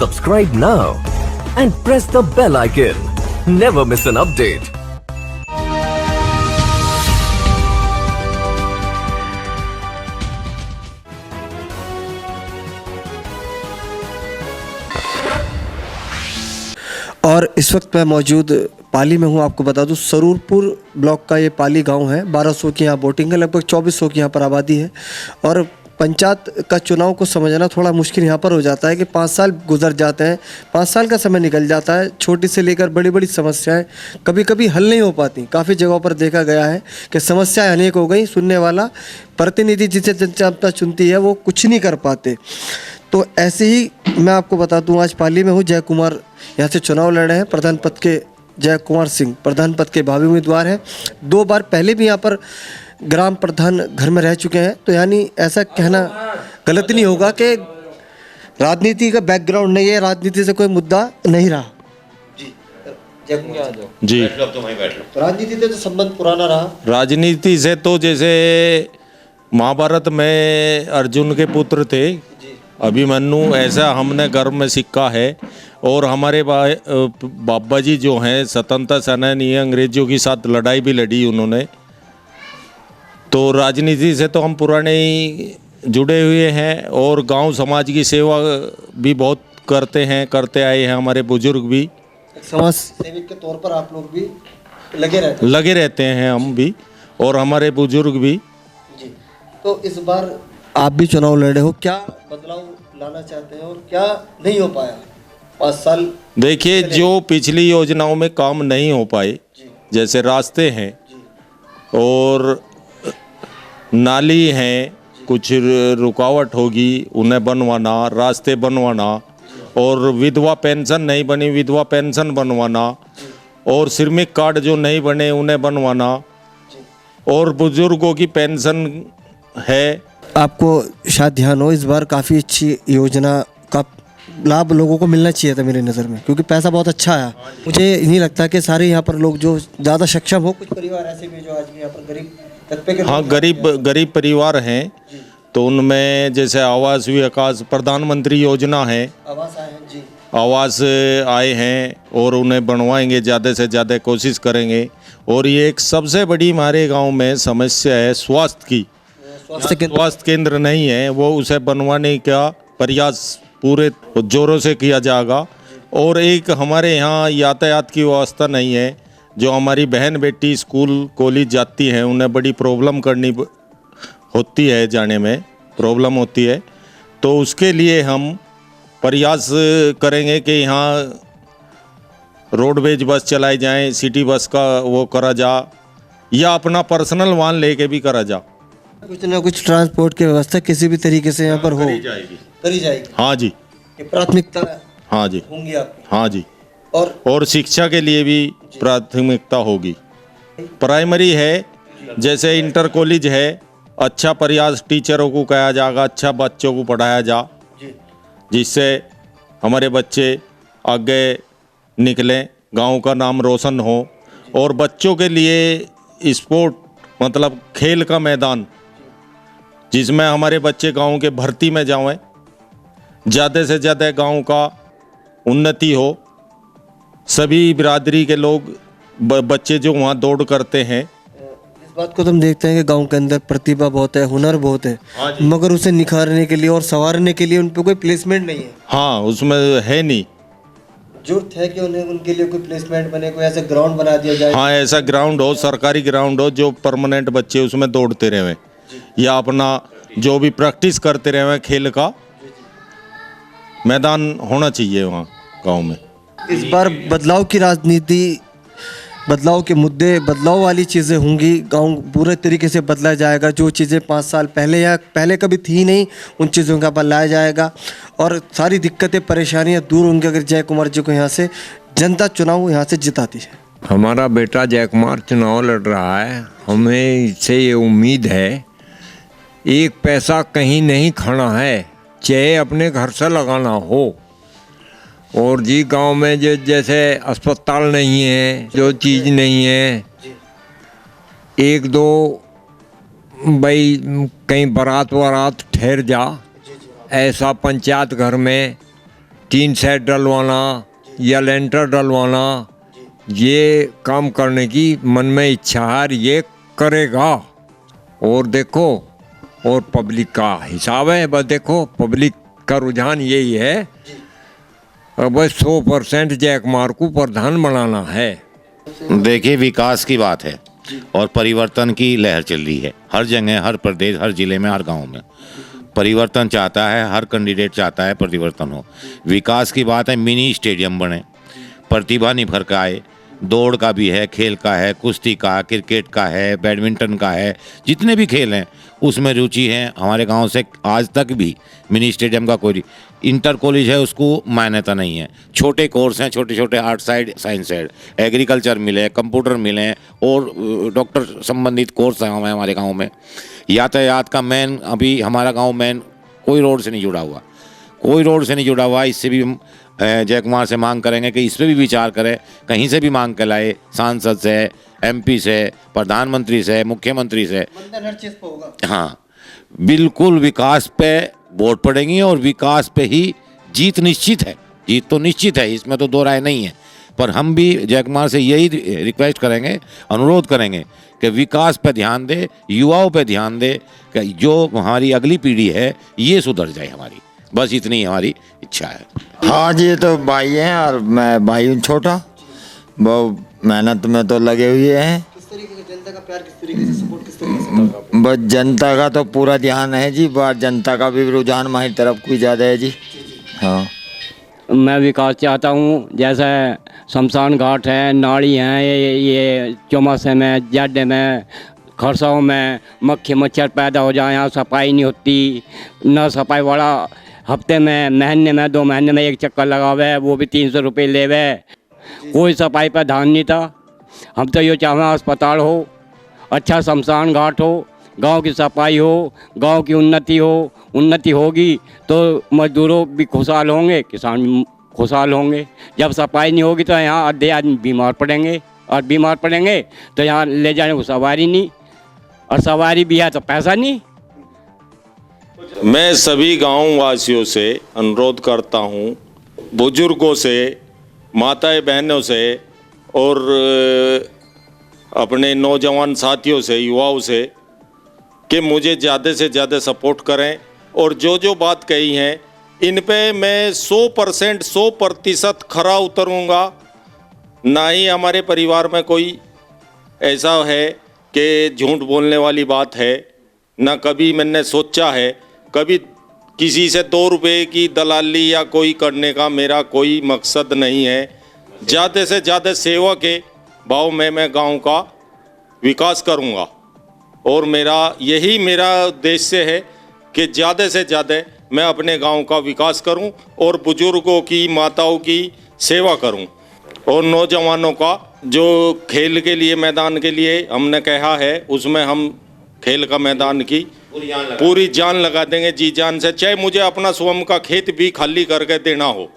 Subscribe now and press the bell icon. Never miss an update. और इस वक्त मैं मौजूद पाली में हूँ। आपको बता दूँ सरूरपुर ब्लॉक का ये पाली गांव है। 1200 की यहाँ वोटिंग है, लगभग 2400 की यहाँ पर आबादी है। और पंचायत का चुनाव को समझना थोड़ा मुश्किल यहाँ पर हो जाता है कि 5 साल गुजर जाते हैं, 5 साल का समय निकल जाता है। छोटी से लेकर बड़ी बड़ी समस्याएं कभी कभी हल नहीं हो पाती। काफ़ी जगहों पर देखा गया है कि समस्याएं अनेक हो गई, सुनने वाला प्रतिनिधि जिसे जनता चुनती है वो कुछ नहीं कर पाते। तो ऐसे ही मैं आपको बता दूं, आज पाली में हूँ। जय कुमार यहाँ से चुनाव लड़ रहे हैं। प्रधान पद के जय कुमार सिंह प्रधान पद के भावी उम्मीदवार हैं। 2 बार पहले भी यहाँ पर ग्राम प्रधान घर में रह चुके हैं। तो यानी ऐसा कहना गलत नहीं होगा कि राजनीति का बैकग्राउंड नहीं है, राजनीति से कोई मुद्दा नहीं रहा। जी, राजनीति से तो संबंध पुराना रहा। राजनीति से तो जैसे महाभारत में अर्जुन के पुत्र थे अभिमन्यु, ऐसा हमने गर्भ में सीखा है। और हमारे बाबा जी जो हैं स्वतंत्रता सेनानी, अंग्रेजों के साथ लड़ाई भी लड़ी उन्होंने। तो राजनीति से तो हम पुराने ही जुड़े हुए हैं और गांव समाज की सेवा भी बहुत करते हैं, करते आए हैं हमारे बुजुर्ग भी। समाज सेवक के तौर पर आप लोग भी लगे रहते हैं हम भी और हमारे बुजुर्ग भी। जी, तो इस बार आप भी चुनाव लड़े हो, क्या बदलाव लाना चाहते हैं और क्या नहीं हो पाया 5 साल? देखिए, जो पिछली योजनाओं में काम नहीं हो पाए, जैसे रास्ते हैं और नाली हैं, कुछ रुकावट होगी उन्हें बनवाना, रास्ते बनवाना, और विधवा पेंशन नहीं बनी, विधवा पेंशन बनवाना, और श्रमिक कार्ड जो नहीं बने उन्हें बनवाना, और बुजुर्गों की पेंशन है। आपको शायद ध्यान हो, इस बार काफ़ी अच्छी योजना का लाभ लोगों को मिलना चाहिए था मेरी नज़र में, क्योंकि पैसा बहुत अच्छा आया। मुझे नहीं लगता कि सारे यहाँ पर लोग जो ज़्यादा सक्षम हो, कुछ परिवार ऐसे भी जो आज भी यहाँ पर गरीब तबके के, हाँ, गरीब परिवार हैं। तो उनमें जैसे आवास विकास प्रधानमंत्री योजना है, आवास आए हैं जी, आवास आए हैं और उन्हें बनवाएंगे, ज़्यादा से ज़्यादा कोशिश करेंगे। और ये एक सबसे बड़ी हमारे गाँव में समस्या है स्वास्थ्य की। स्वास्थ्य केंद्र नहीं है, वो उसे बनवाने का प्रयास पूरे जोरों से किया जाएगा। और एक हमारे यहाँ यातायात की व्यवस्था नहीं है। जो हमारी बहन बेटी स्कूल कॉलेज जाती हैं उन्हें बड़ी प्रॉब्लम करनी होती है, जाने में प्रॉब्लम होती है। तो उसके लिए हम प्रयास करेंगे कि यहाँ रोडवेज बस चलाई जाएं, सिटी बस का वो करा जा, या अपना पर्सनल वाहन लेके भी करा जा। कुछ ना कुछ ट्रांसपोर्ट की व्यवस्था किसी भी तरीके से यहाँ पर हो, करी जाएगी। हाँ जी, प्राथमिकता हाँ जी होंगी आपकी। हाँ जी, और शिक्षा के लिए भी प्राथमिकता होगी। प्राइमरी है, जैसे इंटर कॉलेज है, अच्छा प्रयास टीचरों को कहा जाएगा, अच्छा बच्चों को पढ़ाया जा, जिससे हमारे बच्चे आगे निकलें, गांव का नाम रोशन हो। और बच्चों के लिए स्पोर्ट मतलब खेल का मैदान, जिसमें हमारे बच्चे गांव के भर्ती में जाएं, ज़्यादा से ज़्यादा गांव का उन्नति हो। सभी बिरादरी के लोग बच्चे जो वहाँ दौड़ करते हैं, इस बात को तुम देखते हैं कि गांव के अंदर प्रतिभा बहुत है, हुनर बहुत है, मगर उसे निखारने के लिए और संवारने के लिए उन पर कोई प्लेसमेंट नहीं है। हाँ, उसमें है नहीं। जरूरत है कि उन्हें उनके लिए कोई प्लेसमेंट बने, कोई ऐसा ग्राउंड बना दिया जाए। हाँ, ऐसा ग्राउंड हो, सरकारी ग्राउंड हो, जो परमानेंट बच्चे उसमें दौड़ते रहे या अपना जो भी प्रैक्टिस करते रहे, खेल का मैदान होना चाहिए वहाँ गांव में। इस बार बदलाव की राजनीति, बदलाव के मुद्दे, बदलाव वाली चीज़ें होंगी। गांव पूरे तरीके से बदला जाएगा। जो चीज़ें 5 साल पहले या पहले कभी थी नहीं, उन चीज़ों का बदलाया जाएगा और सारी दिक्कतें परेशानियां दूर होंगी अगर जय कुमार जी को यहाँ से जनता चुनाव यहाँ से जिताती है। हमारा बेटा जय कुमार चुनाव लड़ रहा है। हमें इससे ये उम्मीद है, एक पैसा कहीं नहीं खाना है, चाहे अपने घर से लगाना हो। और जी गांव में जो जैसे अस्पताल नहीं है, जो चीज़ नहीं है, 1-2 भाई कहीं बारात वारात ठहर जा, ऐसा पंचायत घर में टीन सेट डलवाना या लेंटर डलवाना, ये काम करने की मन में इच्छा है, ये करेगा। और देखो, और पब्लिक का हिसाब है, बस देखो पब्लिक का रुझान यही है, बस 100% जयकुमार को प्रधान बनाना है। देखिए, विकास की बात है और परिवर्तन की लहर चल रही है हर जगह, हर प्रदेश, हर जिले में, हर गांव में। परिवर्तन चाहता है, हर कैंडिडेट चाहता है परिवर्तन हो। विकास की बात है, मिनी स्टेडियम बने, प्रतिभा निभर का आए, दौड़ का भी है, खेल का है, कुश्ती का, क्रिकेट का है, बैडमिंटन का है, जितने भी खेल हैं उसमें रुचि है। हमारे गांव से आज तक भी मिनी स्टेडियम का कोई, इंटर कॉलेज है उसको मान्यता नहीं है। छोटे कोर्स हैं, छोटे छोटे art side, science side, agriculture मिले, कंप्यूटर मिले और डॉक्टर संबंधित कोर्स हैं हमारे गांव में। यातायात का मेन, अभी हमारा गांव मेन कोई रोड से नहीं जुड़ा हुआ, कोई रोड से नहीं जुड़ा हुआ। इससे भी हम जयकुमार से मांग करेंगे कि इस पर भी विचार करें, कहीं से भी मांग के लाए, सांसद से, एमपी से, प्रधानमंत्री से, मुख्यमंत्री से। हाँ, बिल्कुल विकास पे वोट पड़ेंगी और विकास पे ही जीत निश्चित है। जीत तो निश्चित है, इसमें तो दो राय नहीं है। पर हम भी जयकुमार से यही रिक्वेस्ट करेंगे, अनुरोध करेंगे कि विकास पे ध्यान दे, युवाओं पे ध्यान दे, कि जो हमारी अगली पीढ़ी है ये सुधर जाए हमारी, बस इतनी हमारी इच्छा है। हाँ जी, ये तो भाई हैं और मैं भाई हूँ छोटा, वो मेहनत में तो लगे हुए हैं। किस तरीके का जनता का प्यार, किस तरीके से सपोर्ट, किस तरीके से? बस जनता का तो पूरा ध्यान है जी, बात जनता का भी रुझान हमारी तरफ कोई ज़्यादा है जी। हाँ, मैं विकास चाहता हूँ, जैसे शमशान घाट है, नाली हैं, ये चौमासे में, जाडे में, खरसाओं में मक्खी मच्छर पैदा हो जाए, यहाँ सफाई नहीं होती, न सफाई वाला हफ्ते में, महीने में, 2 महीने में एक चक्कर लगावे, वो भी 300 रुपये लेवे। कोई सफाई पर ध्यान नहीं था। हम तो ये चाहें अस्पताल हो, अच्छा शमशान घाट हो, गांव की सफाई हो, गांव की उन्नति हो। उन्नति होगी तो मजदूरों भी खुशहाल होंगे, किसान भी खुशहाल होंगे। जब सफाई नहीं होगी तो यहाँ आधे आदमी बीमार पड़ेंगे, और बीमार पड़ेंगे तो यहाँ ले जाने को सवारी नहीं, और सवारी भी है तो पैसा नहीं। मैं सभी गांव वासियों से अनुरोध करता हूं, बुजुर्गों से, माताएं बहनों से और अपने नौजवान साथियों से, युवाओं से, कि मुझे ज़्यादा से ज़्यादा सपोर्ट करें। और जो जो बात कही हैं इन पे मैं 100% खरा उतरूँगा। ना ही हमारे परिवार में कोई ऐसा है कि झूठ बोलने वाली बात है, ना कभी मैंने सोचा है, कभी किसी से 2 रुपये की दलाली या कोई करने का मेरा कोई मकसद नहीं है। ज़्यादा से ज़्यादा सेवा के भाव में मैं गांव का विकास करूंगा और यही मेरा उद्देश्य है कि ज़्यादा से ज़्यादा मैं अपने गांव का विकास करूं और बुजुर्गों की, माताओं की सेवा करूं। और नौजवानों का जो खेल के लिए, मैदान के लिए हमने कहा है, उसमें हम खेल का मैदान की पूरी जान लगा देंगे, जी जान से। चाहे मुझे अपना स्वयं का खेत भी खाली करके देना हो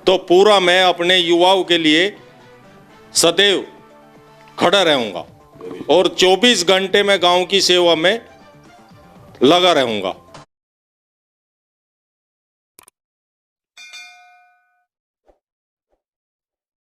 तो पूरा मैं अपने युवाओं के लिए सदैव खड़ा रहूँगा और 24 घंटे मैं गांव की सेवा में लगा रहूँगा।